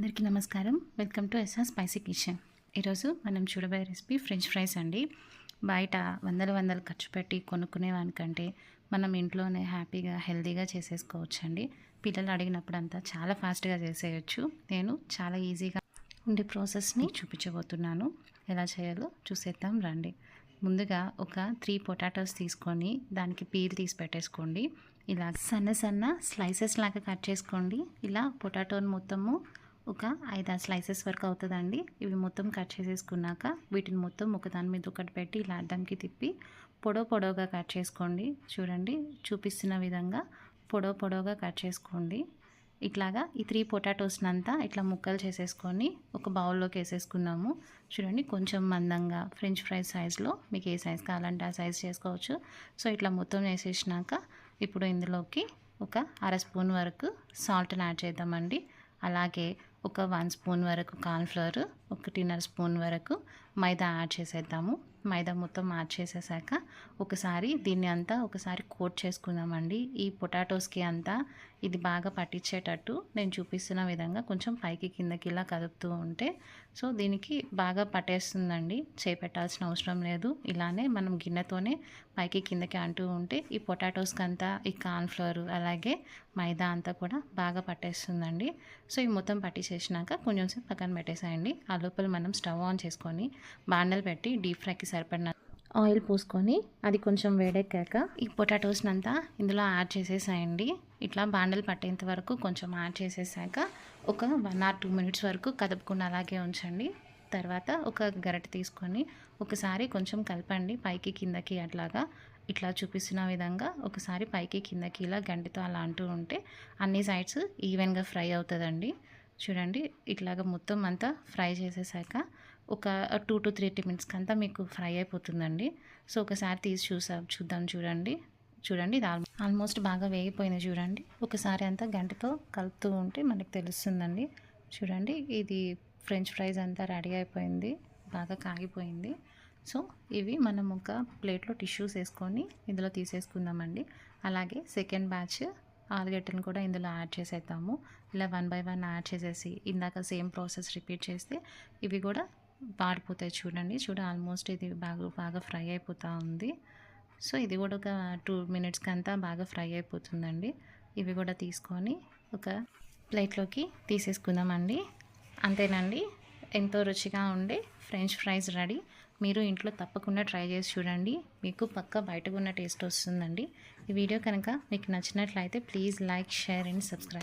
అందరికీ నమస్కారం. Welcome to SR spicy kitchen. ఈరోజు మనం చూడబోయే రెసిపీ ఫ్రెంచ్ ఫ్రైస్ అండి. బయట వందలు ఖర్చు పెట్టి కొనుక్కునేవానికంటే మనం ఇంట్లోనే హ్యాపీగా హెల్తీగా చేసేసుకోవచ్చండి. పిల్లలు అడిగినప్పుడంతా చాలా ఫాస్ట్గా చేసేయచ్చు. నేను చాలా ఈజీగా ఉండే ప్రాసెస్ని చూపించబోతున్నాను. ఎలా చేయాలో చూసేద్దాం రండి. ముందుగా ఒక 3 పొటాటోస్ తీసుకొని దానికి పీల్ తీసి పెట్టేసుకోండి. ఇలా సన్న స్లైసెస్ లాగా కట్ చేసుకోండి. ఇలా పొటాటోని మొత్తము ఒక 5-6 స్లైసెస్ వరకు అవుతుందండి. ఇవి మొత్తం కట్ చేసేసుకున్నాక వీటిని మొత్తం ఒకదాని మీద ఒకటి పెట్టి ఇలా అడ్డంకి తిప్పి పొడవుగా కట్ చేసుకోండి. చూడండి, చూపిస్తున్న విధంగా పొడవుగా కట్ చేసుకోండి. ఇట్లాగా ఈ 3 పొటాటోస్ని అంతా ఇట్లా ముక్కలు చేసేసుకొని ఒక బౌల్లోకి వేసేసుకున్నాము. చూడండి, కొంచెం మందంగా ఫ్రెంచ్ ఫ్రైస్ సైజులో మీకు ఏ సైజ్ కావాలంటే ఆ సైజ్ చేసుకోవచ్చు. సో ఇట్లా మొత్తం వేసేసినాక ఇప్పుడు ఇందులోకి ఒక 1/2 స్పూన్ వరకు సాల్ట్ని యాడ్ చేద్దామండి. అలాగే ఒక 1 స్పూన్ వరకు కార్న్ఫ్లవర్, 1.5 స్పూన్ వరకు మైదా యాడ్ చేసేద్దాము. మైదా మొత్తం యాడ్ చేసేసాక ఒకసారి దీన్ని అంతా ఒకసారి కోట్ చేసుకుందామండి. ఈ పొటాటోస్కి అంతా ఇది బాగా పట్టించేటట్టు నేను చూపిస్తున్న విధంగా కొంచెం పైకి కిందకి ఇలా కదుపుతూ ఉంటే సో దీనికి బాగా పట్టేస్తుందండి. చేపెట్టాల్సిన అవసరం లేదు. ఇలానే మనం గిన్నెతోనే పైకి కిందకి అంటూ ఉంటే ఈ పొటాటోస్కి అంతా ఈ కార్న్ఫ్లవర్ అలాగే మైదా అంతా కూడా బాగా పట్టేస్తుందండి. సో ఈ మొత్తం పట్టించేసినాక కొంచెం సేపు పక్కన పెట్టేసేయండి. ఆ లోపల మనం స్టవ్ ఆన్ చేసుకొని బాండలు పెట్టి డీప్ ఫ్రైకి సరిపడిన ఆయిల్ పోసుకొని అది కొంచెం వేడెక్కాక ఈ పొటాటోస్ని అంతా ఇందులో యాడ్ చేసేసేయండి. ఇట్లా బాండలు పట్టేంత వరకు కొంచెం యాడ్ చేసేసాక ఒక 1 or 2 minutes వరకు కదుపుకుని అలాగే ఉంచండి. తర్వాత ఒక గరిటె తీసుకొని ఒకసారి కొంచెం కలపండి పైకి కిందకి అట్లాగా. ఇట్లా చూపిస్తున్న విధంగా ఒకసారి పైకి కిందకి ఇలా గంటితో అలా అంటూ ఉంటే అన్ని సైడ్స్ ఈవెన్గా ఫ్రై అవుతుందండి. చూడండి, ఇట్లాగా మొత్తం అంతా ఫ్రై చేసేసాక ఒక 2 to 3 minutes అంతా మీకు ఫ్రై అయిపోతుందండి. సో ఒకసారి తీసి చూద్దాం. చూడండి ఇది ఆల్మోస్ట్ బాగా వేగిపోయింది. చూడండి, ఒకసారి అంతా గంటతో కలుపుతూ ఉంటే మనకు తెలుస్తుందండి. చూడండి, ఇది ఫ్రెంచ్ ఫ్రైస్ అంతా రెడీ అయిపోయింది, బాగా కాగిపోయింది. సో ఇవి మనం ఒక ప్లేట్లో టిష్యూస్ వేసుకొని ఇందులో తీసేసుకుందామండి. అలాగే సెకండ్ బ్యాచ్ ఆలుగడ్డలను కూడా ఇందులో యాడ్ చేసేద్దాము. ఇలా 1 by 1 యాడ్ చేసేసి ఇందాక సేమ్ ప్రాసెస్ రిపీట్ చేస్తే ఇవి కూడా పాడిపోతాయి. చూడండి ఆల్మోస్ట్ ఇది బాగా ఫ్రై అయిపోతూ ఉంది. సో ఇది కూడా ఒక 2 minutes అంతా బాగా ఫ్రై అయిపోతుందండి. ఇవి కూడా తీసుకొని ఒక ప్లేట్లోకి తీసేసుకుందామండి. అంతేనండి, ఎంతో రుచిగా ఉండే ఫ్రెంచ్ ఫ్రైస్ రెడీ. మీరు ఇంట్లో తప్పకుండా ట్రై చేసి చూడండి. మీకు పక్కా బయటకు ఉన్న టేస్ట్ వస్తుందండి. ఈ వీడియో కనుక మీకు నచ్చినట్లయితే please like, share and subscribe.